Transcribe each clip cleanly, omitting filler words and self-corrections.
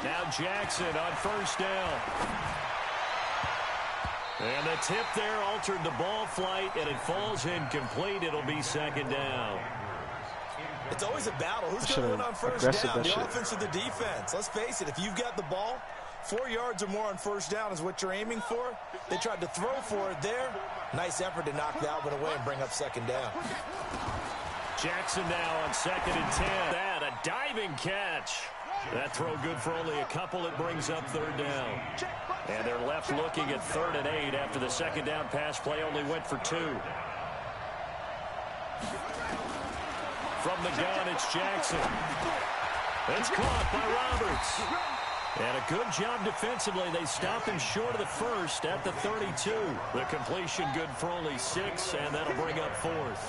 Now Jackson on first down. And the tip there altered the ball flight, and it falls incomplete. It'll be second down. It's always a battle. Who's going to win on first down? The offense or the defense? Let's face it, if you've got the ball, 4 yards or more on first down is what you're aiming for. They tried to throw for it there. Nice effort to knock that one away and bring up second down. Jackson now on 2nd and 10. That, a diving catch. That throw good for only a couple. It brings up third down. And they're left looking at 3rd and 8 after the second down pass play only went for 2. From the gun, it's Jackson. It's caught by Roberts. And a good job defensively. They stopped him short of the first at the 32. The completion good for only 6, and that'll bring up 4th.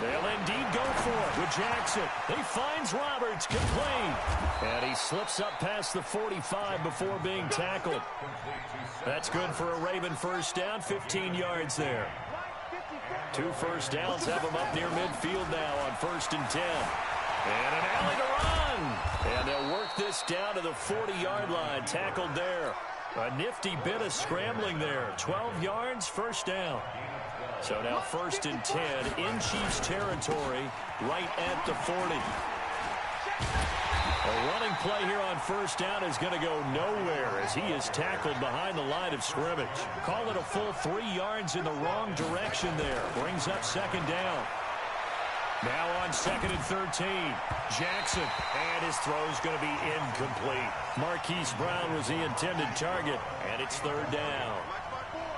They'll indeed go for it with Jackson. He finds Roberts, complete. And he slips up past the 45 before being tackled. That's good for a Raven first down, 15 yards there. 2 first downs have him up near midfield now on 1st and 10. And an alley to run. And they'll work this down to the 40-yard line, tackled there. A nifty bit of scrambling there. 12 yards, first down. So now 1st and 10 in Chiefs territory, right at the 40. A running play here on first down is going to go nowhere as he is tackled behind the line of scrimmage. Call it a full 3 yards in the wrong direction there. Brings up second down. Now on 2nd and 13, Jackson, and his throw is going to be incomplete. Marquise Brown was the intended target, and it's 3rd down.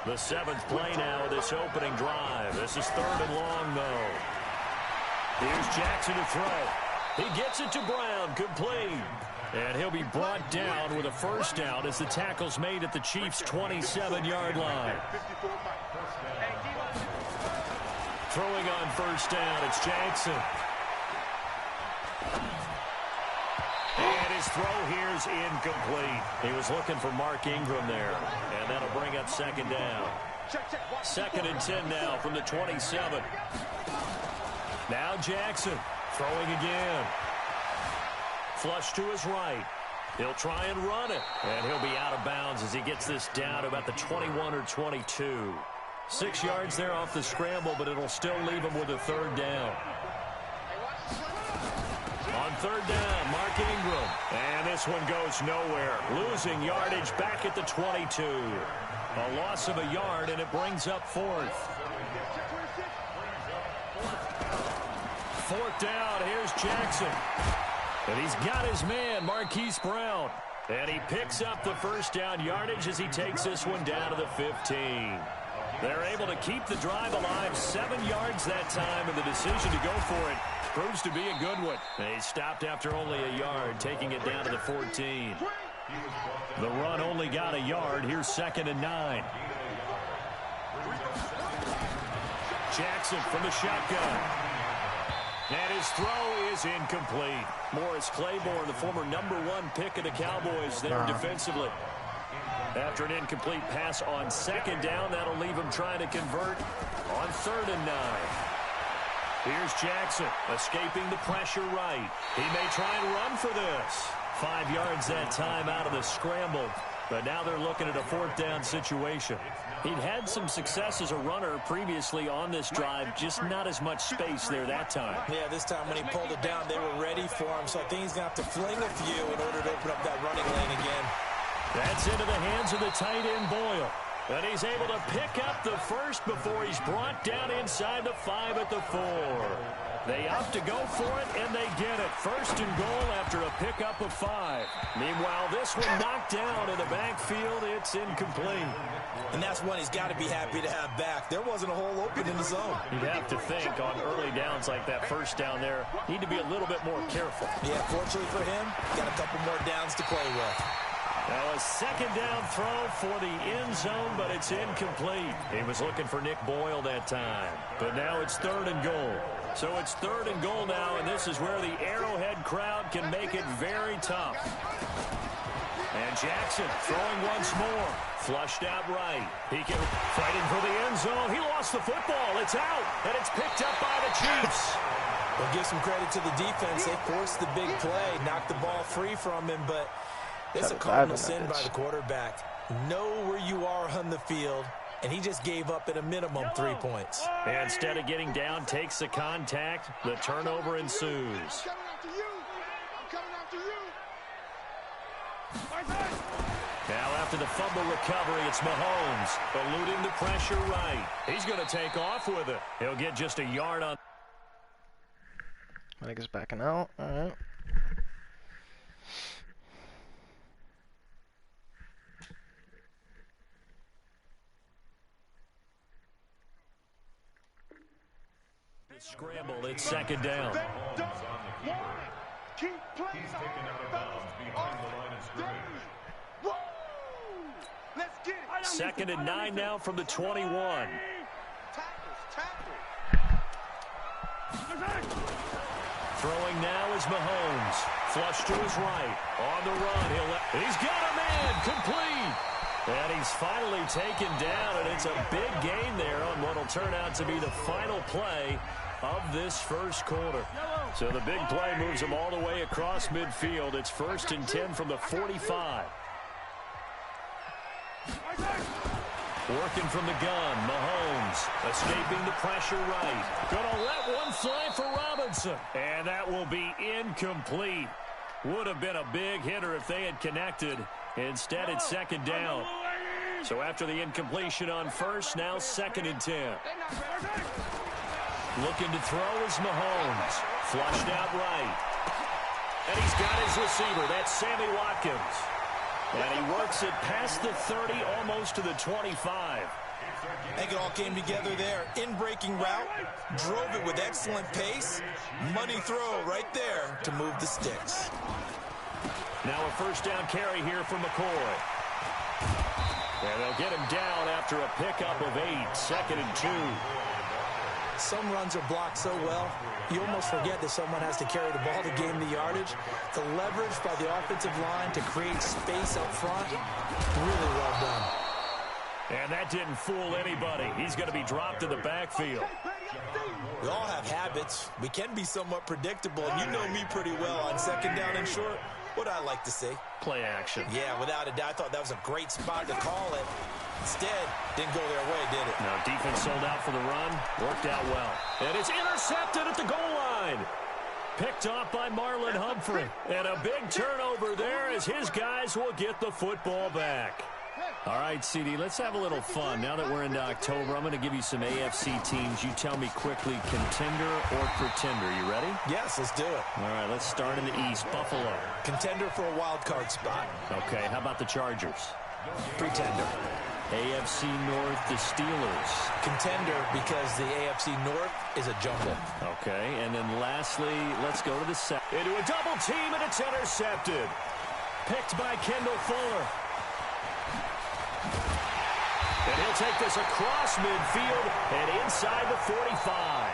The 7th play now of this opening drive. This is 3rd and long, though. Here's Jackson to throw. He gets it to Brown, complete. And he'll be brought down with a first down as the tackle's made at the Chiefs' 27-yard line. Throwing on first down, it's Jackson. And his throw here is incomplete. He was looking for Mark Ingram there, and that'll bring up second down. 2nd and 10 now from the 27. Now Jackson throwing again. Flush to his right. He'll try and run it, and he'll be out of bounds as he gets this down to about the 21 or 22. 6 yards there off the scramble, but it'll still leave him with a 3rd down. On 3rd down, Mark Ingram. And this one goes nowhere. Losing yardage back at the 22. A loss of a yard, and it brings up 4th. 4th down, here's Jackson. And he's got his man, Marquise Brown. And he picks up the first down yardage as he takes this one down to the 15. They're able to keep the drive alive, 7 yards that time, and the decision to go for it proves to be a good one. They stopped after only a yard, taking it down to the 14. The run only got a yard. Here's 2nd and 9. Jackson from the shotgun. And his throw is incomplete. Morris Claiborne, the former #1 pick of the Cowboys there defensively. After an incomplete pass on 2nd down, that'll leave him trying to convert on 3rd and 9. Here's Jackson, escaping the pressure right. He may try and run for this. 5 yards that time out of the scramble, but now they're looking at a 4th down situation. He'd had some success as a runner previously on this drive, just not as much space there that time. Yeah, this time when he pulled it down, they were ready for him, so I think he's going to have to fling a few in order to open up that running lane again. That's into the hands of the tight end, Boyle. And he's able to pick up the first before he's brought down inside the 5 at the 4. They opt to go for it, and they get it. 1st and goal after a pickup of 5. Meanwhile, this one knocked down in the backfield. It's incomplete. And that's one he's got to be happy to have back. There wasn't a hole open in the zone. You'd have to think on early downs like that first down there, need to be a little bit more careful. Yeah, fortunately for him, got a couple more downs to play with. Now a 2nd down throw for the end zone, but it's incomplete. He was looking for Nick Boyle that time. But now it's 3rd and goal. So it's 3rd and goal now, and this is where the Arrowhead crowd can make it very tough. And Jackson throwing once more. Flushed out right. He can fighting for the end zone. He lost the football. It's out, and it's picked up by the Chiefs. Well, give some credit to the defense. They forced the big play, knocked the ball free from him, but it's a cardinal sin by the quarterback. Know where you are on the field, and he just gave up at a minimum 3 points. And instead of getting down, takes the contact. The turnover ensues. Now after the fumble recovery, it's Mahomes eluding the pressure right. He's going to take off with it. He'll get just a yard on. I think it's backing out. All right. Scramble, it's second down. Keep playing. He's taken out of bounds behind the line of scrimmage. Let's get it. Second and 9 now from the 21. Throwing now is Mahomes. Flush to his right. On the run. He's got a man. Complete. And he's finally taken down, and it's a big gain there on what will turn out to be the final play of this first quarter. So the big play moves him all the way across midfield. It's 1st and 10 from the 45. Working from the gun, Mahomes escaping the pressure right. Gonna let one fly for Robinson. And that will be incomplete. Would have been a big hitter if they had connected. Instead, it's second down. So after the incompletion on first, now 2nd and 10. Looking to throw is Mahomes. Flushed out right. And he's got his receiver. That's Sammy Watkins. And he works it past the 30, almost to the 25. I think it all came together there. In-breaking route, drove it with excellent pace. Money throw right there to move the sticks. Now a first down carry here from McCoy. And they'll get him down after a pickup of 8, 2nd and 2. Some runs are blocked so well, you almost forget that someone has to carry the ball to gain the yardage. The leverage by the offensive line to create space up front, really well done. And that didn't fool anybody. He's going to be dropped in the backfield. We all have habits. We can be somewhat predictable, and you know me pretty well on 2nd down and short. What I like to see. Play action. Yeah, without a doubt. I thought that was a great spot to call it. Instead, didn't go their way, did it? No, defense sold out for the run. Worked out well. And it's intercepted at the goal line. Picked off by Marlon Humphrey. And a big turnover there as his guys will get the football back. All right, CD, let's have a little fun. Now that we're into October, I'm going to give you some AFC teams. You tell me quickly, contender or pretender. You ready? Yes, let's do it. All right, let's start in the East. Buffalo. Contender for a wild card spot. Okay, how about the Chargers? Pretender. AFC North, the Steelers. Contender because the AFC North is a jumble. Okay, and then lastly, let's go to the South. Into a double team, and it's intercepted. Picked by Kendall Fuller. And he'll take this across midfield and inside the 45.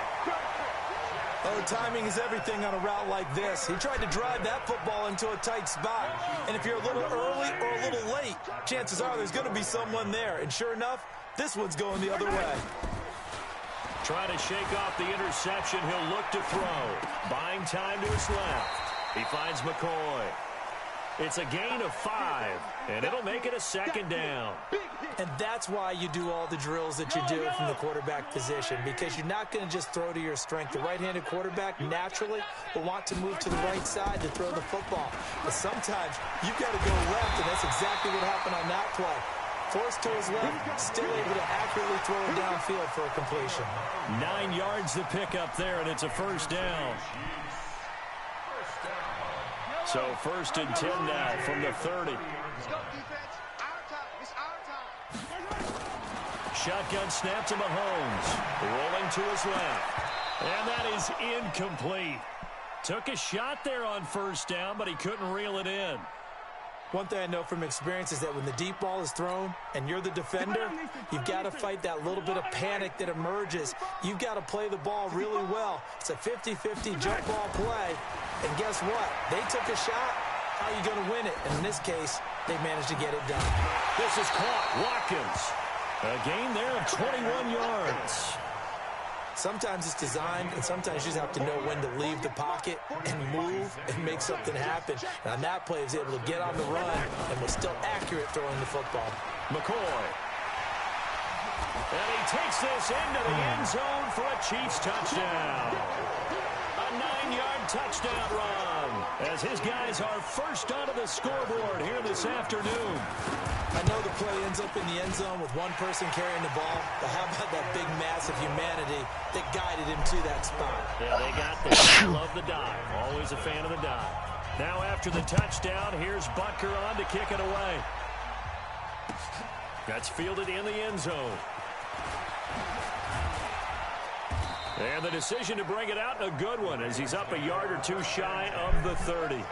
Oh, timing is everything on a route like this. He tried to drive that football into a tight spot. And if you're a little early or a little late, chances are there's going to be someone there. And sure enough, this one's going the other way. Trying to shake off the interception. He'll look to throw. Buying time to his left. He finds McCoy. It's a gain of 5, and it'll make it a 2nd down. And that's why you do all the drills that you do from the quarterback position, because you're not going to just throw to your strength. The right-handed quarterback naturally will want to move to the right side to throw the football. But sometimes you've got to go left, and that's exactly what happened on that play. Forced to his left, still able to accurately throw it downfield for a completion. 9 yards to pick up there, and it's a first down. So 1st and 10 now from the 30. Shotgun snap to Mahomes. Rolling to his left. And that is incomplete. Took a shot there on 1st down, but he couldn't reel it in. One thing I know from experience is that when the deep ball is thrown and you're the defender, you've got to fight that little bit of panic that emerges. You've got to play the ball really well. It's a 50-50 jump ball play. And guess what? They took a shot. How are you going to win it? And in this case, they managed to get it done. This is caught. Watkins. A gain there of 21 yards. Sometimes it's designed, and sometimes you just have to know when to leave the pocket and move and make something happen. And on that play, he was able to get on the run and was still accurate throwing the football. McCoy. And he takes this into the end zone for a Chiefs touchdown. A 9-yard touchdown run as his guys are first onto the scoreboard here this afternoon. I know the play ends up in the end zone with one person carrying the ball, but how about that big mass of humanity that guided him to that spot? Yeah, they got this. Love the dive. Always a fan of the dive. Now after the touchdown, here's Butker on to kick it away. That's fielded in the end zone. And the decision to bring it out, a good one, as he's up a yard or two shy of the 30.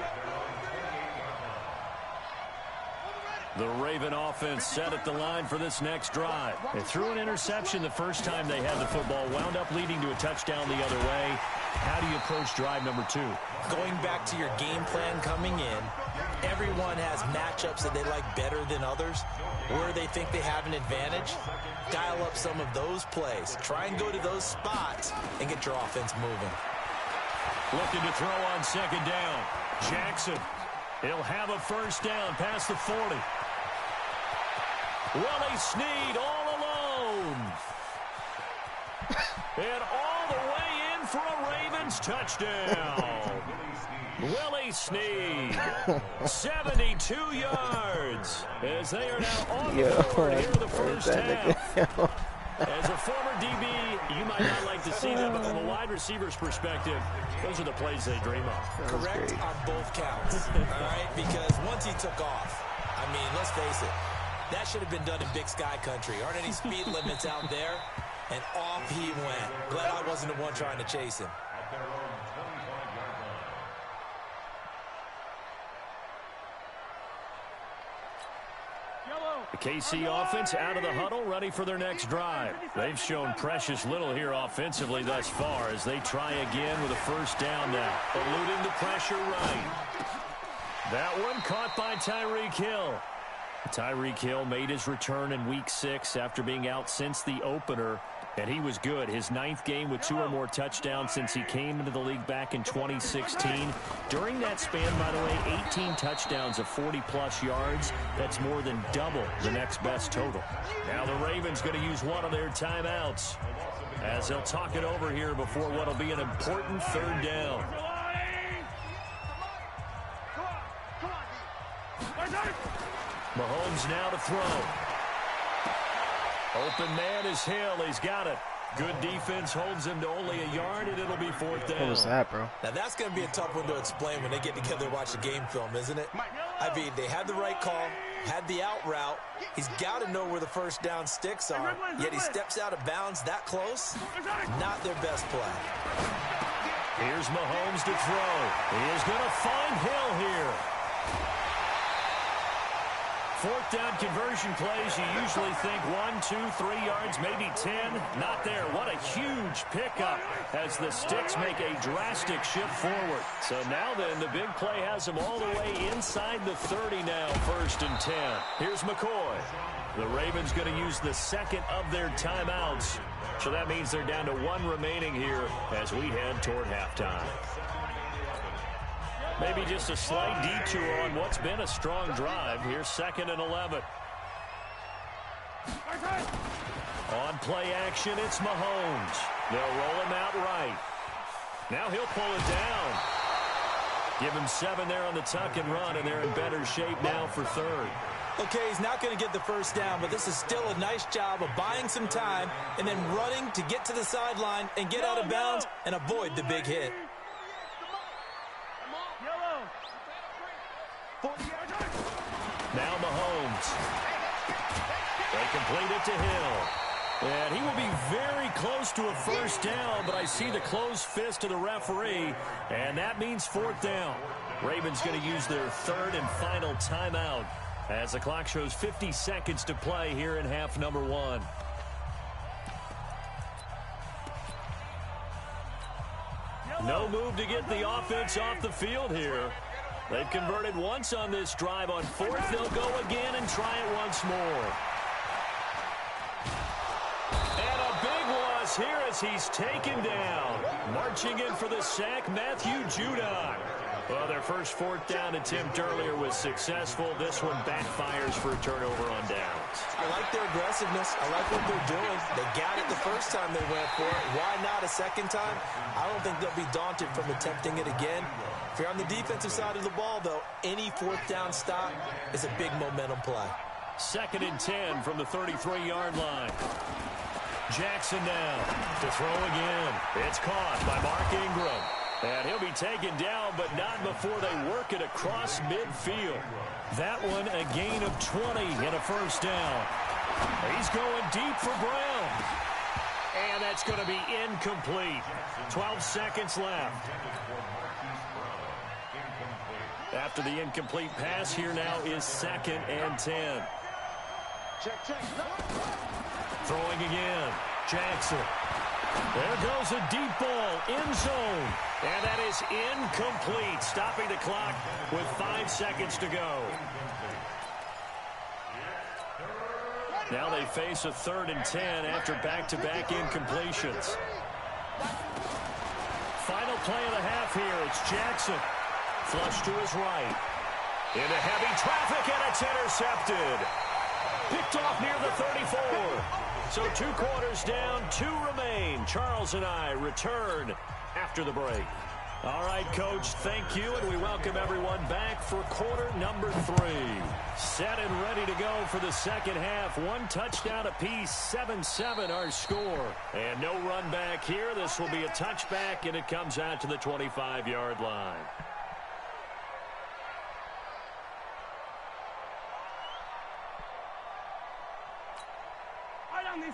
The Raven offense set at the line for this next drive. They threw an interception the first time they had the football, wound up leading to a touchdown the other way. How do you approach drive number 2? Going back to your game plan coming in, everyone has matchups that they like better than others, where they think they have an advantage. Dial up some of those plays. Try and go to those spots and get your offense moving. Looking to throw on second down. Jackson. He'll have a first down past the 40. Willie Snead all alone. And all the way in for a Ravens touchdown. Willie Snead, 72 yards, as they are now on the board here in the first half. As a former DB, you might not like to see that, but from a wide receiver's perspective, those are the plays they dream of. Correct on both counts, all right? Because once he took off, I mean, let's face it, that should have been done in Big Sky country. Aren't any speed limits out there? And off he went. Glad I wasn't the one trying to chase him. The KC offense out of the huddle, ready for their next drive. They've shown precious little here offensively thus far as they try again with a first down now. Eluding the pressure right. That one caught by Tyreek Hill. Tyreek Hill made his return in Week 6 after being out since the opener, and he was good. His 9th game with 2 or more touchdowns since he came into the league back in 2016. During that span, by the way, 18 touchdowns of 40-plus yards. That's more than double the next best total. Now the Ravens going to use one of their timeouts as they'll talk it over here before what will be an important third down. Mahomes now to throw. Open man is Hill. He's got it. Good defense holds him to only a yard, and it'll be fourth down. What was that, bro? Now, that's going to be a tough one to explain when they get together and watch the game film, isn't it? I mean, they had the right call, had the out route. He's got to know where the first down sticks are, yet he steps out of bounds that close. Not their best play. Here's Mahomes to throw. He is going to find Hill here. Fourth down conversion plays, you usually think 1, 2, 3 yards, maybe 10. Not there. What a huge pickup as the Sticks make a drastic shift forward. So now then, the big play has them all the way inside the 30 now, 1st and 10. Here's McCoy. The Ravens going to use the second of their timeouts. So that means they're down to 1 remaining here as we head toward halftime. Maybe just a slight detour on what's been a strong drive. Here's 2nd and 11. On play action, it's Mahomes. They'll roll him out right. Now he'll pull it down. Give him 7 there on the tuck and run, and they're in better shape now for 3rd. Okay, he's not going to get the first down, but this is still a nice job of buying some time and then running to get to the sideline and get out of bounds and avoid the big hit. Now Mahomes. They complete it to Hill. And he will be very close to a first down, but I see the closed fist of the referee, and that means 4th down. Ravens going to use their 3rd and final timeout as the clock shows 50 seconds to play here in half number 1. No move to get the offense off the field here. They've converted once on this drive. On fourth, they'll go again and try it once more. And a big loss here as he's taken down. Marching in for the sack, Matthew Judon. Well, their first fourth down attempt earlier was successful. This one backfires for a turnover on downs. I like their aggressiveness. I like what they're doing. They got it the first time they went for it. Why not a second time? I don't think they'll be daunted from attempting it again. If you're on the defensive side of the ball, though, any fourth down stop is a big momentum play. 2nd and 10 from the 33-yard line. Jackson now to throw again. It's caught by Mark Ingram. And he'll be taken down, but not before they work it across midfield. That one a gain of 20 and a first down. He's going deep for Brown. And that's going to be incomplete. 12 seconds left. After the incomplete pass, here now is 2nd and 10. Throwing again. Jackson. There goes a deep ball, end zone. And that is incomplete, stopping the clock with 5 seconds to go. Now they face a 3rd and 10 after back-to-back incompletions. Final play of the half here. It's Jackson. Flush to his right. Into heavy traffic, and it's intercepted. Picked off near the 34. So 2 quarters down, 2 remain. Charles and I return after the break. All right, Coach, thank you, and we welcome everyone back for quarter number 3. Set and ready to go for the second half. 1 touchdown apiece, 7-7 our score. And no run back here. This will be a touchback, and it comes out to the 25-yard line.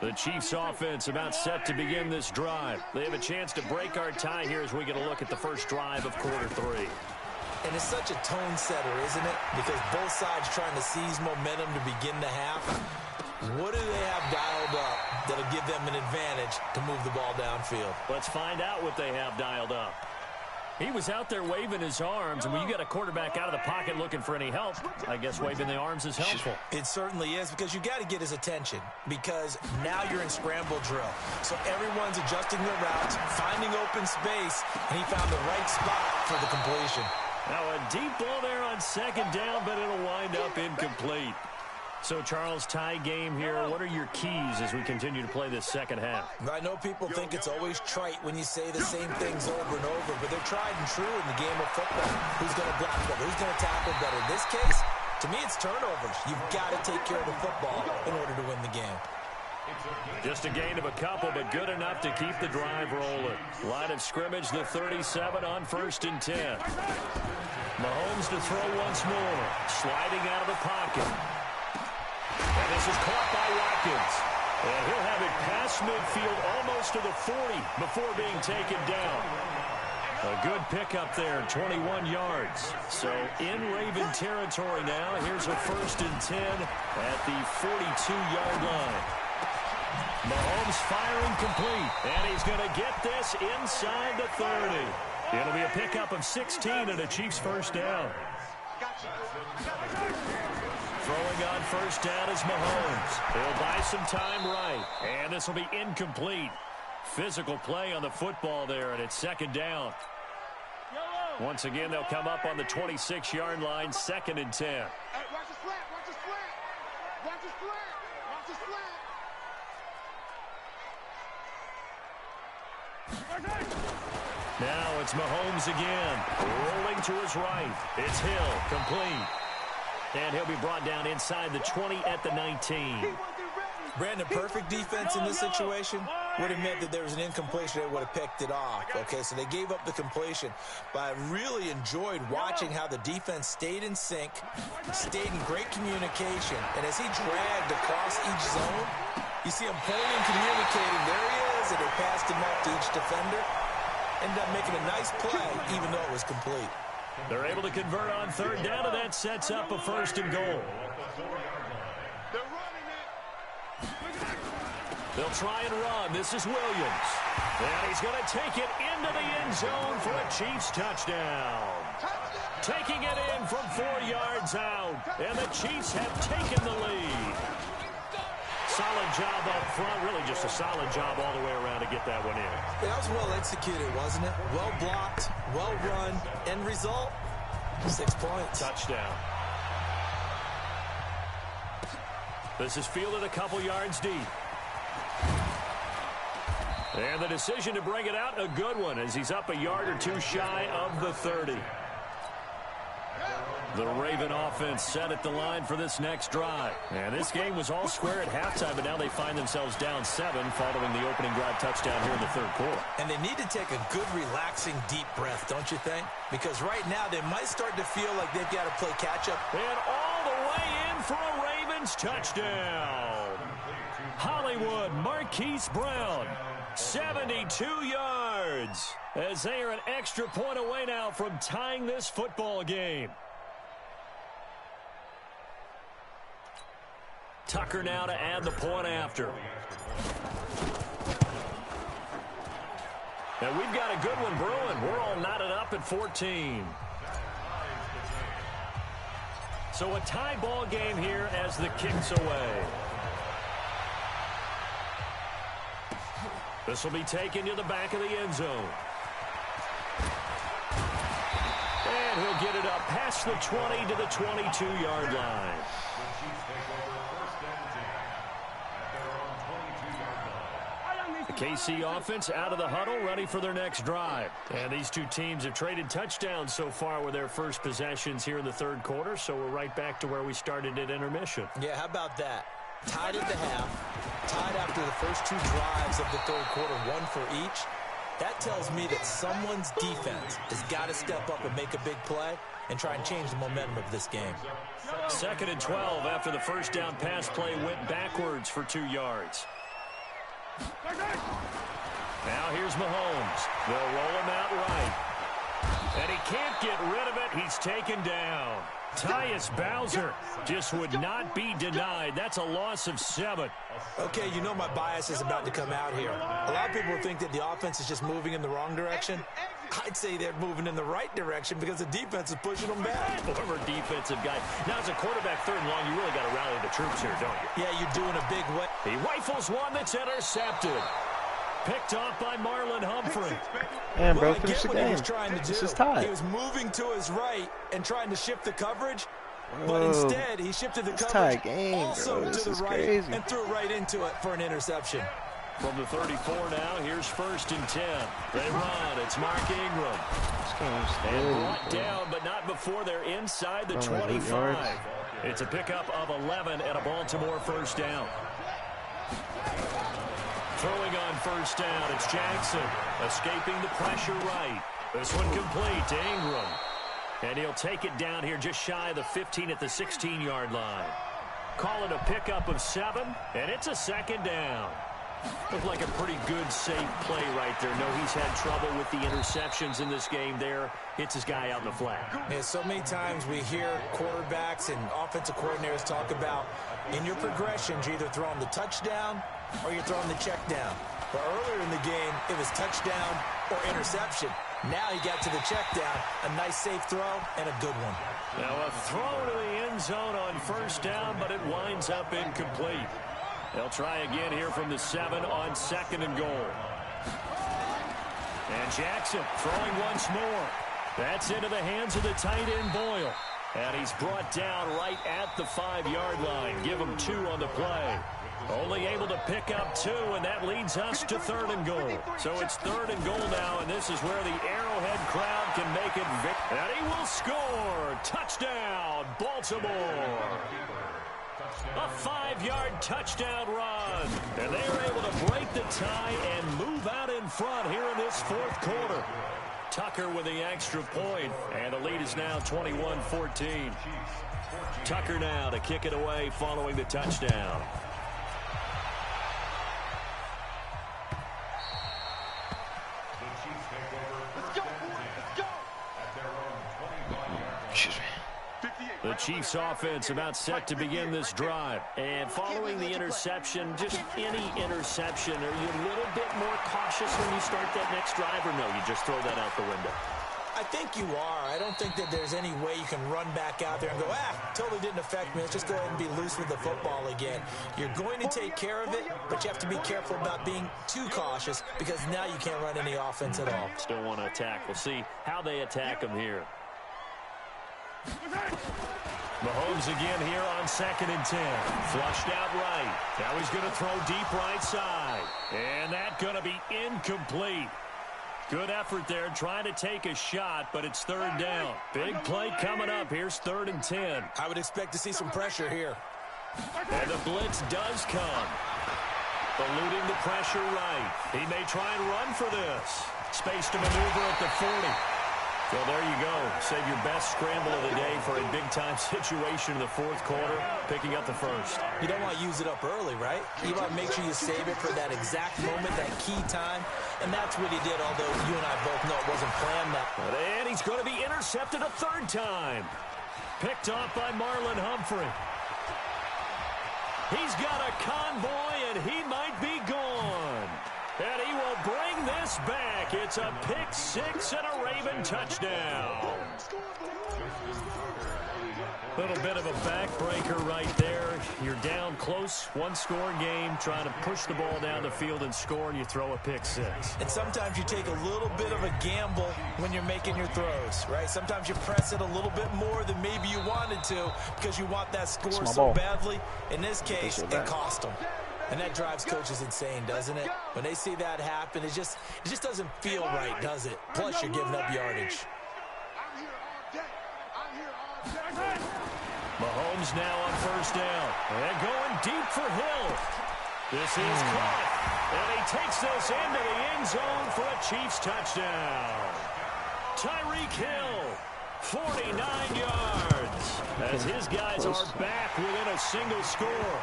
The Chiefs offense about set to begin this drive. They have a chance to break our tie here as we get a look at the first drive of quarter 3. And it's such a tone setter, isn't it? Because both sides trying to seize momentum to begin the half. What do they have dialed up that'll give them an advantage to move the ball downfield? Let's find out what they have dialed up. He was out there waving his arms, and when you got a quarterback out of the pocket looking for any help, I guess waving the arms is helpful. It certainly is, because you got to get his attention, because now you're in scramble drill. So everyone's adjusting their routes, finding open space, and he found the right spot for the completion. Now a deep ball there on 2nd down, but it'll wind up incomplete. So, Charles, tie game here. What are your keys as we continue to play this second half? I know people think it's always trite when you say the same things over and over, but they're tried and true in the game of football. Who's going to block better? Who's going to tackle better? In this case, to me, it's turnovers. You've got to take care of the football in order to win the game. Just a gain of a couple, but good enough to keep the drive rolling. Line of scrimmage, the 37 on 1st and 10. Mahomes to throw once more. Sliding out of the pocket. And this is caught by Watkins. And he'll have it past midfield almost to the 40 before being taken down. A good pickup there, 21 yards. So in Raven territory now. Here's a 1st and 10 at the 42-yard line. Mahomes firing complete. And he's going to get this inside the 30. It'll be a pickup of 16 and a Chiefs first down. Throwing on 1st down is Mahomes. He'll buy some time right. And this will be incomplete. Physical play on the football there, and it's 2nd down. Once again, they'll come up on the 26-yard line, 2nd and 10. Hey, watch the slant, watch the slant. Watch the slant, watch the slant. Now it's Mahomes again. Rolling to his right. It's Hill, complete. And he'll be brought down inside the 20 at the 19. Brandon, perfect defense in this situation would have meant that there was an incompletion. They would have picked it off. Okay, so they gave up the completion. But I really enjoyed watching how the defense stayed in sync, stayed in great communication. And as he dragged across each zone, you see him pointing, communicating. There he is, and they passed him up to each defender. Ended up making a nice play, even though it was complete. They're able to convert on 3rd down, and that sets up a 1st and goal. They'll try and run. This is Williams. And he's going to take it into the end zone for a Chiefs touchdown. Taking it in from 4 yards out. And the Chiefs have taken the lead. Solid job up front. Really just a solid job all the way around to get that one in. Yeah, that was well executed, wasn't it? Well blocked, well run. End result, 6 points. Touchdown. This is fielded a couple yards deep. And the decision to bring it out, a good one, as he's up a yard or two shy of the 30. The Raven offense set at the line for this next drive. And this game was all square at halftime, but now they find themselves down 7 following the opening drive touchdown here in the third quarter. And they need to take a good, relaxing, deep breath, don't you think? Because right now they might start to feel like they've got to play catch-up. And all the way in for a Ravens touchdown. Hollywood Marquise Brown, 72 yards, as they are an extra point away now from tying this football game. Tucker now to add the point after. And we've got a good one brewing. We're all knotted up at 14. So a tie ball game here as the kick's away. This will be taken to the back of the end zone. And he'll get it up past the 20 to the 22-yard line. The KC offense out of the huddle, ready for their next drive. And these two teams have traded touchdowns so far with their first possessions here in the third quarter, so we're right back to where we started at intermission. Yeah, how about that? Tied at the half, tied after the first 2 drives of the third quarter, 1 for each. That tells me that someone's defense has got to step up and make a big play and try and change the momentum of this game. 2nd and 12 after the first down pass play went backwards for 2 yards. Now here's Mahomes. They'll roll him out right. And he can't get rid of it. He's taken down. Tyus Bowser just would not be denied. That's a loss of 7. Okay, you know my bias is about to come out here. A lot of people think that the offense is just moving in the wrong direction. I'd say they're moving in the right direction because the defense is pushing them back. Former defensive guy. Now, as a quarterback 3rd and long, you really got to rally the troops here, don't you? Yeah, you're doing a big way. He rifles one that's intercepted. Picked off by Marlon Humphrey. Man, bro, I finish get the what he game. was trying to do. This is tied. He was moving to his right and trying to shift the coverage, Whoa. but instead he shifted the coverage tie game, also bro. This to the is right crazy. and threw right into it for an interception. From the 34 now, here's 1st and 10. They run. It's Mark Ingram. And brought down, but not before they're inside the 25. It's a pickup of 11 and a Baltimore first down. Throwing on first down, it's Jackson. Escaping the pressure right. This one complete to Ingram. And he'll take it down here just shy of the 15 at the 16-yard line. Call it a pickup of 7, and it's a 2nd down. Looked like a pretty good, safe play right there. No, he's had trouble with the interceptions in this game there. Hits his guy out in the flat. Yeah, so many times we hear quarterbacks and offensive coordinators talk about in your progressions, you're either throwing the touchdown or you're throwing the check down. But earlier in the game, it was touchdown or interception. Now he got to the check down, a nice safe throw, and a good one. Now a throw to the end zone on first down, but it winds up incomplete. They'll try again here from the 7 on 2nd and goal. And Jackson throwing once more. That's into the hands of the tight end Boyle. And he's brought down right at the 5-yard line. Give him 2 on the play. Only able to pick up 2, and that leads us to 3rd and goal. So it's 3rd and goal now, and this is where the Arrowhead crowd can make it. And he will score. Touchdown, Baltimore. A 5-yard touchdown run. And they are able to break the tie and move out in front here in this 4th quarter. Tucker with the extra point, and the lead is now 21-14. Tucker now to kick it away following the touchdown. The Chiefs offense about set to begin this drive. And following the interception, just any interception, are you a little bit more cautious when you start that next drive, or no, you just throw that out the window? I think you are. I don't think that there's any way you can run back out there and go, totally didn't affect me. Let's just go ahead and be loose with the football again. You're going to take care of it, but you have to be careful about being too cautious because now you can't run any offense at all. Still want to attack. We'll see how they attack them here. Mahomes again here on 2nd and 10. Flushed out right. Now he's going to throw deep right side. And that's going to be incomplete. Good effort there trying to take a shot, but it's 3rd down. Big play coming up. Here's 3rd and 10. I would expect to see some pressure here. And the blitz does come. Eluding the pressure right. He may try and run for this. Space to maneuver at the 40. So there you go. Save your best scramble of the day for a big-time situation in the 4th quarter, picking up the 1st. You don't want to use it up early, right? You want to make sure you save it for that exact moment, that key time. And that's what he did, although you and I both know it wasn't planned that. And he's going to be intercepted a 3rd time. Picked off by Marlon Humphrey. He's got a convoy, and he might be gone. And he will bring this back. It's a pick 6 and a Raven touchdown. Little bit of a backbreaker right there. You're down close, 1-score game, trying to push the ball down the field and score, and you throw a pick 6. And sometimes you take a little bit of a gamble when you're making your throws, right? Sometimes you press it a little bit more than maybe you wanted to because you want that score so badly. In this case, it cost them. And that drives coaches insane, doesn't it? When they see that happen, it just doesn't feel right, does it? Plus, you're giving up yardage. Mahomes now on 1st down. And going deep for Hill. This is caught. And he takes this into the end zone for a Chiefs touchdown. Tyreek Hill, 49 yards. As his guys are back within a single score.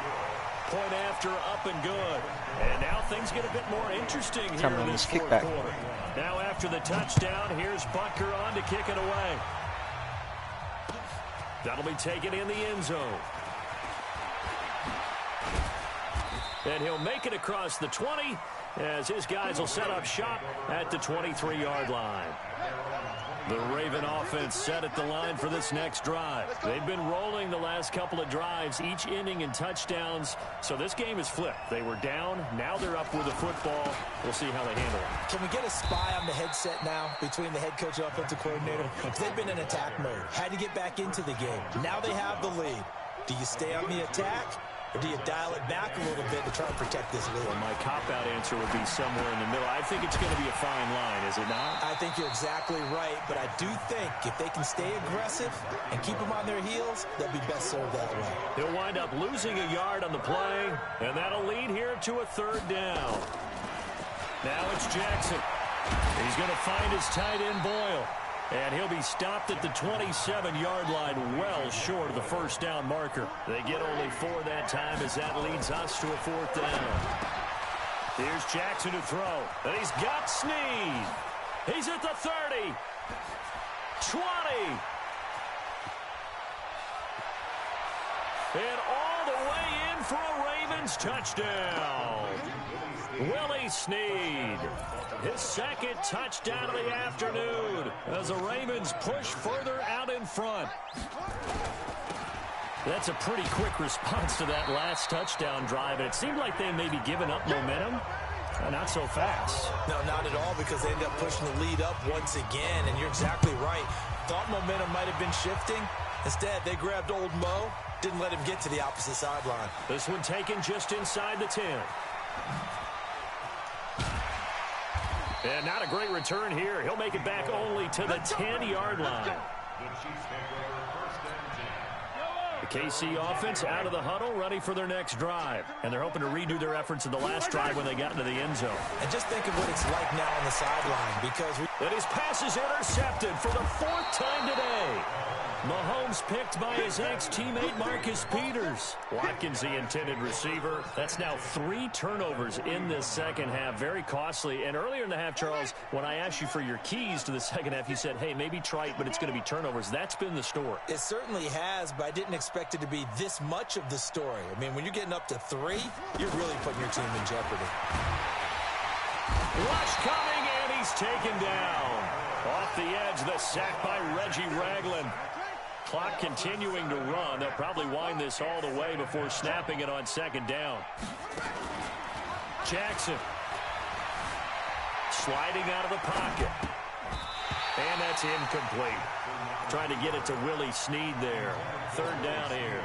Point after, up and good. And now things get a bit more interesting here in this 4th quarter. Now after the touchdown, here's Butker on to kick it away. That'll be taken in the end zone. And he'll make it across the 20 as his guys will set up shop at the 23-yard line. The Raven offense set at the line for this next drive. They've been rolling the last couple of drives, each inning in touchdowns. So this game is flipped. They were down. Now they're up with the football. We'll see how they handle it. Can we get a spy on the headset now between the head coach and offensive coordinator? Because they've been in attack mode. Had to get back into the game. Now they have the lead. Do you stay on the attack? Or do you dial it back a little bit to try and protect this lead? Well, my cop-out answer would be somewhere in the middle. I think it's going to be a fine line, is it not? I think you're exactly right, but I do think if they can stay aggressive and keep them on their heels, they'll be best served that way. He'll wind up losing a yard on the play, and that'll lead here to a 3rd down. Now it's Jackson. He's going to find his tight end, Boyle. And he'll be stopped at the 27-yard line, well short of the 1st down marker. They get only 4 that time as that leads us to a 4th down. Here's Jackson to throw. And he's got Snead. He's at the 30. 20. And all the way in for a Ravens touchdown. Willie Snead. His 2nd touchdown of the afternoon as the Ravens push further out in front. That's a pretty quick response to that last touchdown drive. And it seemed like they may be giving up momentum. Not so fast. No, not at all, because they end up pushing the lead up once again. And you're exactly right. Thought momentum might have been shifting. Instead, they grabbed old Mo. Didn't let him get to the opposite sideline. This one taken just inside the 10. And not a great return here. He'll make it back only to the 10-yard line. The KC offense out of the huddle, ready for their next drive. And they're hoping to redo their efforts in the last drive when they got into the end zone. And just think of what it's like now on the sideline, because and his pass is intercepted for the 4th time today. Mahomes picked by his ex-teammate Marcus Peters. Watkins, the intended receiver. That's now 3 turnovers in this second half. Very costly. And earlier in the half, Charles, when I asked you for your keys to the second half, you said, hey, maybe trite, but it's going to be turnovers. That's been the story. It certainly has, but I didn't expect it to be this much of the story. I mean, when you're getting up to 3, you're really putting your team in jeopardy. Rush coming, and he's taken down. Off the edge, the sack by Reggie Ragland. Clock continuing to run. They'll probably wind this all the way before snapping it on second down. Jackson. Sliding out of the pocket. And that's incomplete. Trying to get it to Willie Snead there. Third down here.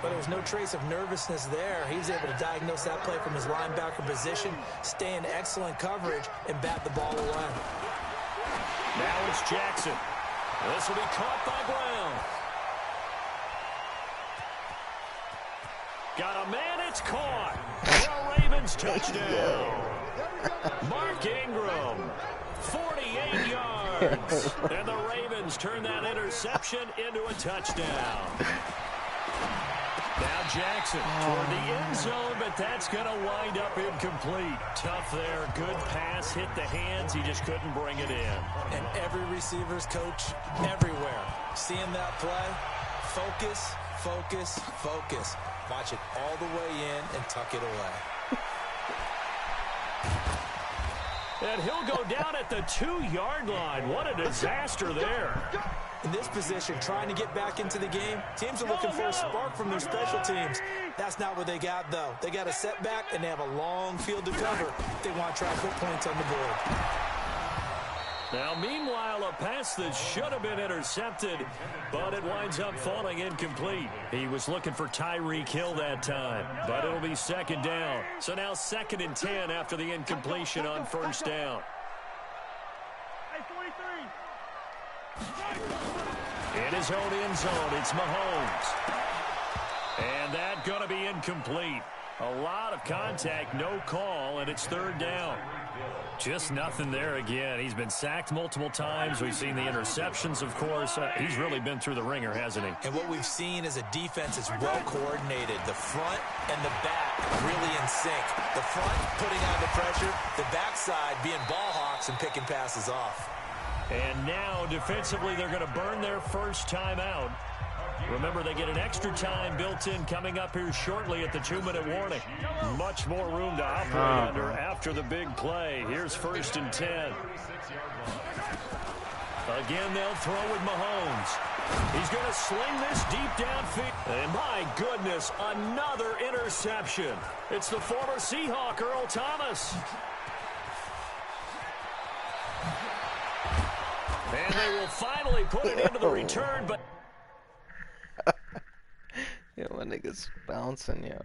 But there was no trace of nervousness there. He was able to diagnose that play from his linebacker position, stay in excellent coverage, and bat the ball away. Now it's Jackson. This will be caught by Brown. Got a man, it's caught. The Ravens touchdown. Mark Ingram, 48 yards. And the Ravens turn that interception into a touchdown. Now Jackson toward the end zone, but that's going to wind up incomplete. Tough there. Good pass. Hit the hands. He just couldn't bring it in. And every receiver's coach everywhere. Seeing that play, focus, focus, focus. Watch it all the way in and tuck it away. And he'll go down at the 2-yard line. What a disaster there. In this position, trying to get back into the game, teams are looking for a spark from their special teams. That's not what they got, though. They got a setback, and they have a long field to cover if they want to try to put points on the board. Now, meanwhile, a pass that should have been intercepted, but it winds up falling incomplete. He was looking for Tyreek Hill that time, but it'll be second down. So now 2nd and 10 after the incompletion on first down. In his own end zone, it's Mahomes. And that's going to be incomplete. A lot of contact, no call, and it's third down. Just nothing there again. He's been sacked multiple times. We've seen the interceptions, of course. He's really been through the ringer, hasn't he? And what we've seen is a defense that's well coordinated. The front and the back really in sync. The front putting on the pressure, the backside being ball hawks and picking passes off. And now, defensively, they're going to burn their first time out. Remember, they get an extra time built in coming up here shortly at the 2-minute warning. Much more room to operate under after the big play. Here's 1st and 10. Again, they'll throw with Mahomes. He's going to sling this deep downfield. And my goodness, another interception. It's the former Seahawk, Earl Thomas. And they will finally put it into the return, but... Yo, my nigga's bouncing, yo.